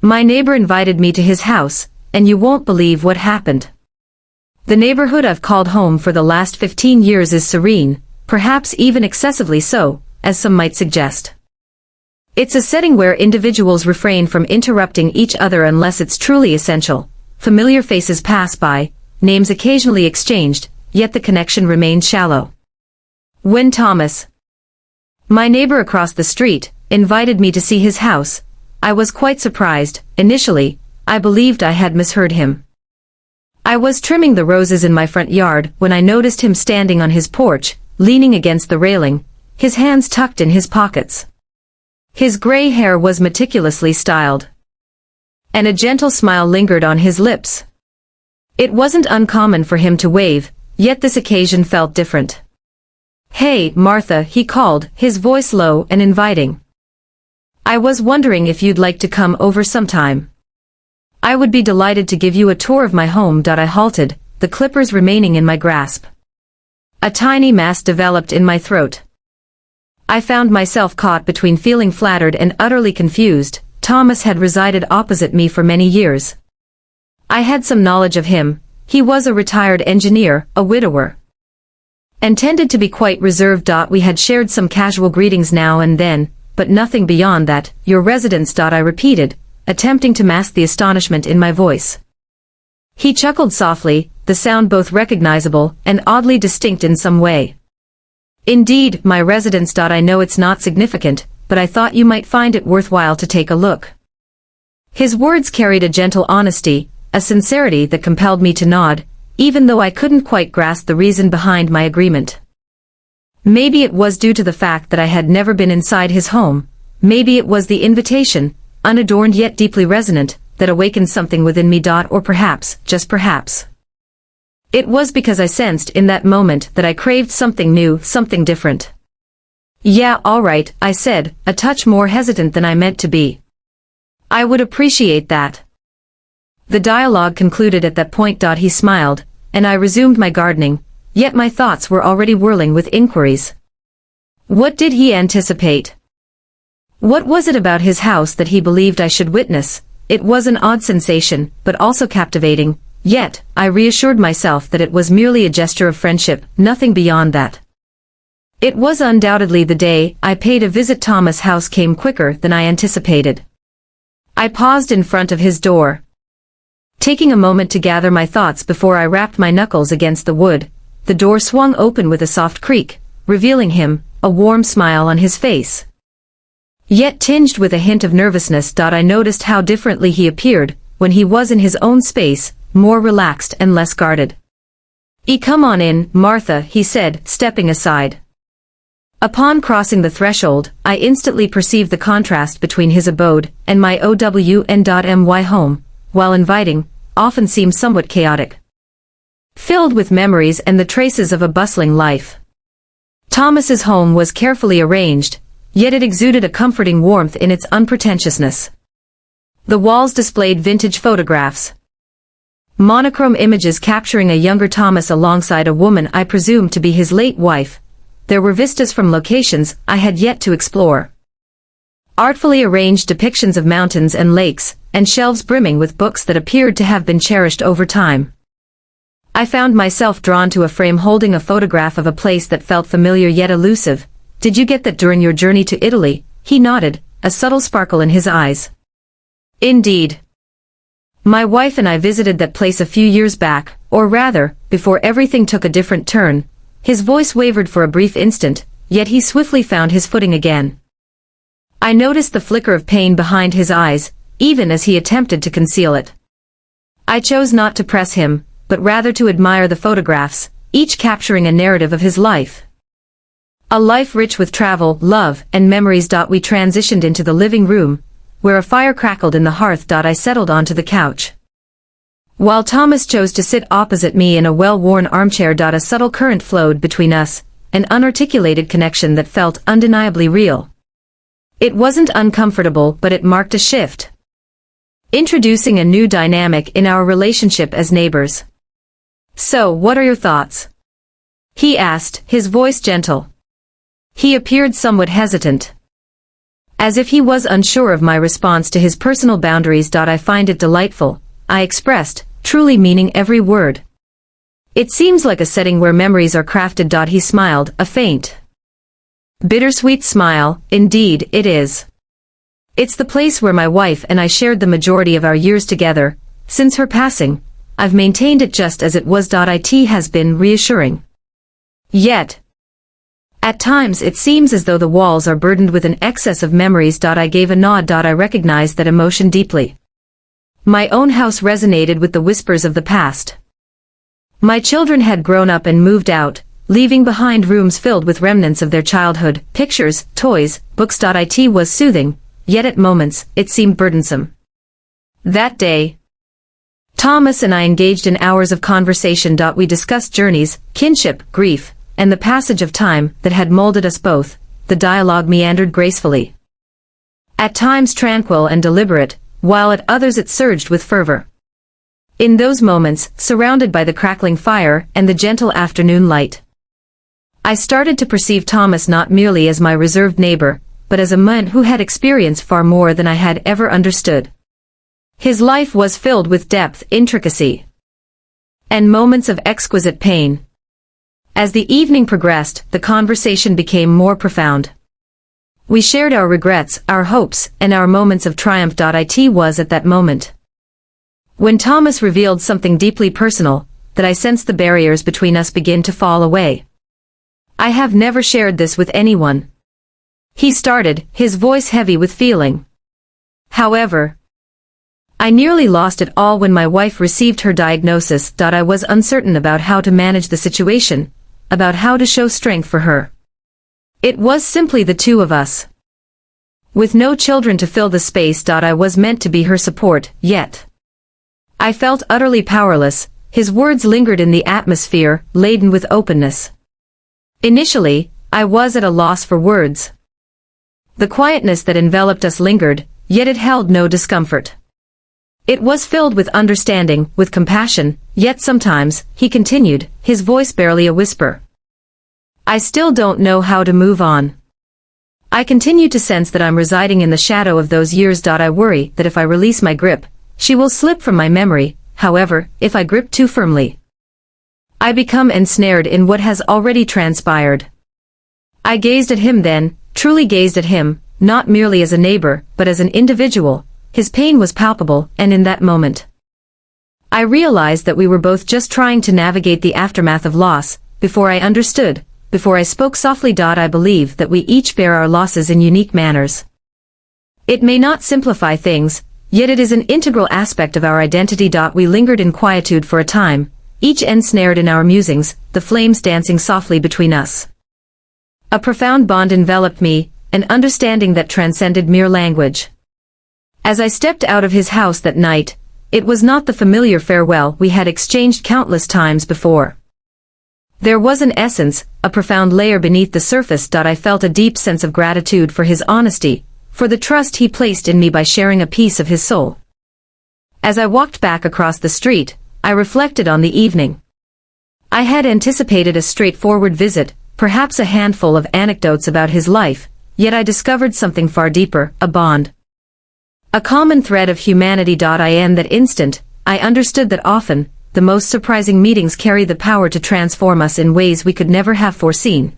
My neighbor invited me to his house, and you won't believe what happened. The neighborhood I've called home for the last 15 years is serene, perhaps even excessively so, as some might suggest. It's a setting where individuals refrain from interrupting each other unless it's truly essential. Familiar faces pass by, names occasionally exchanged, yet the connection remains shallow. When Thomas, my neighbor across the street, invited me to see his house, I was quite surprised. Initially, I believed I had misheard him. I was trimming the roses in my front yard when I noticed him standing on his porch, leaning against the railing, his hands tucked in his pockets. His gray hair was meticulously styled, and a gentle smile lingered on his lips. It wasn't uncommon for him to wave, yet this occasion felt different. "Hey, Martha," he called, his voice low and inviting. "I was wondering if you'd like to come over sometime. I would be delighted to give you a tour of my home." I halted, the clippers remaining in my grasp. A tiny mass developed in my throat. I found myself caught between feeling flattered and utterly confused. Thomas had resided opposite me for many years. I had some knowledge of him. He was a retired engineer, a widower, and tended to be quite reserved. We had shared some casual greetings now and then, but nothing beyond that. "Your residence," I repeated, attempting to mask the astonishment in my voice. He chuckled softly, the sound both recognizable and oddly distinct in some way. "Indeed, my residence. I know it's not significant, but I thought you might find it worthwhile to take a look." His words carried a gentle honesty, a sincerity that compelled me to nod, even though I couldn't quite grasp the reason behind my agreement. Maybe it was due to the fact that I had never been inside his home. Maybe it was the invitation, unadorned yet deeply resonant, that awakened something within me. Or perhaps, just perhaps, it was because I sensed in that moment that I craved something new, something different. "Yeah, all right," I said, a touch more hesitant than I meant to be. "I would appreciate that." The dialogue concluded at that point. He smiled, and I resumed my gardening, yet my thoughts were already whirling with inquiries. What did he anticipate? What was it about his house that he believed I should witness? It was an odd sensation, but also captivating, yet I reassured myself that it was merely a gesture of friendship, nothing beyond that. It was undoubtedly the day I paid a visit. Thomas' house came quicker than I anticipated. I paused in front of his door, taking a moment to gather my thoughts before I rapped my knuckles against the wood. The door swung open with a soft creak, revealing him, a warm smile on his face, yet tinged with a hint of nervousness. I noticed how differently he appeared when he was in his own space, more relaxed and less guarded. Come on in, Martha," he said, stepping aside. Upon crossing the threshold, I instantly perceived the contrast between his abode and my own.my home, while inviting, often seemed somewhat chaotic, filled with memories and the traces of a bustling life. Thomas's home was carefully arranged, yet it exuded a comforting warmth in its unpretentiousness. The walls displayed vintage photographs, monochrome images capturing a younger Thomas alongside a woman I presumed to be his late wife. There were vistas from locations I had yet to explore, artfully arranged depictions of mountains and lakes, and shelves brimming with books that appeared to have been cherished over time. I found myself drawn to a frame holding a photograph of a place that felt familiar yet elusive. "Did you get that during your journey to Italy?" He nodded, a subtle sparkle in his eyes. "Indeed. My wife and I visited that place a few years back, or rather, before everything took a different turn." His voice wavered for a brief instant, yet he swiftly found his footing again. I noticed the flicker of pain behind his eyes, even as he attempted to conceal it. I chose not to press him, but rather to admire the photographs, each capturing a narrative of his life. A life rich with travel, love, and memories. We transitioned into the living room, where a fire crackled in the hearth. I settled onto the couch, while Thomas chose to sit opposite me in a well-worn armchair. A subtle current flowed between us, an unarticulated connection that felt undeniably real. It wasn't uncomfortable, but it marked a shift, introducing a new dynamic in our relationship as neighbors. "So, what are your thoughts?" he asked, his voice gentle. He appeared somewhat hesitant, As if he was unsure of my response to his personal boundaries. I find it delightful, I expressed, truly meaning every word. It seems like a setting where memories are crafted. He smiled, a faint, bittersweet smile. Indeed, it is. It's the place where my wife and I shared the majority of our years together. Since her passing, I've maintained it just as it was. It has been reassuring. Yet, at times it seems as though the walls are burdened with an excess of memories. I gave a nod. I recognized that emotion deeply. My own house resonated with the whispers of the past. My children had grown up and moved out, leaving behind rooms filled with remnants of their childhood, pictures, toys, books. It was soothing, yet at moments, it seemed burdensome. That day, Thomas and I engaged in hours of conversation. We discussed journeys, kinship, grief, and the passage of time that had molded us both. The dialogue meandered gracefully. At times tranquil and deliberate, while at others it surged with fervor. In those moments, surrounded by the crackling fire and the gentle afternoon light, I started to perceive Thomas not merely as my reserved neighbor, but as a man who had experienced far more than I had ever understood. His life was filled with depth, intricacy, and moments of exquisite pain. As the evening progressed, the conversation became more profound. We shared our regrets, our hopes, and our moments of triumph. It was at that moment, when Thomas revealed something deeply personal, that I sensed the barriers between us begin to fall away. I have never shared this with anyone. He started, his voice heavy with feeling. However, I nearly lost it all when my wife received her diagnosis. I was uncertain about how to manage the situation, about how to show strength for her. It was simply the two of us, with no children to fill the space. I was meant to be her support, yet I felt utterly powerless. His words lingered in the atmosphere, laden with openness. Initially, I was at a loss for words. The quietness that enveloped us lingered, yet it held no discomfort. It was filled with understanding, with compassion, yet sometimes, he continued, his voice barely a whisper, I still don't know how to move on. I continue to sense that I'm residing in the shadow of those years. I worry that if I release my grip, she will slip from my memory. However, if I grip too firmly, I become ensnared in what has already transpired. I gazed at him then, truly gazed at him, not merely as a neighbor, but as an individual. His pain was palpable, and in that moment, I realized that we were both just trying to navigate the aftermath of loss. Before I understood, before I spoke softly. I believe that we each bear our losses in unique manners. It may not simplify things, yet it is an integral aspect of our identity. We lingered in quietude for a time, each ensnared in our musings, the flames dancing softly between us. A profound bond enveloped me, an understanding that transcended mere language. As I stepped out of his house that night, it was not the familiar farewell we had exchanged countless times before. There was an essence, a profound layer beneath the surface. I felt a deep sense of gratitude for his honesty, for the trust he placed in me by sharing a piece of his soul. As I walked back across the street, I reflected on the evening. I had anticipated a straightforward visit, perhaps a handful of anecdotes about his life, yet I discovered something far deeper, a bond. A common thread of humanity. In that instant, I understood that often, the most surprising meetings carry the power to transform us in ways we could never have foreseen.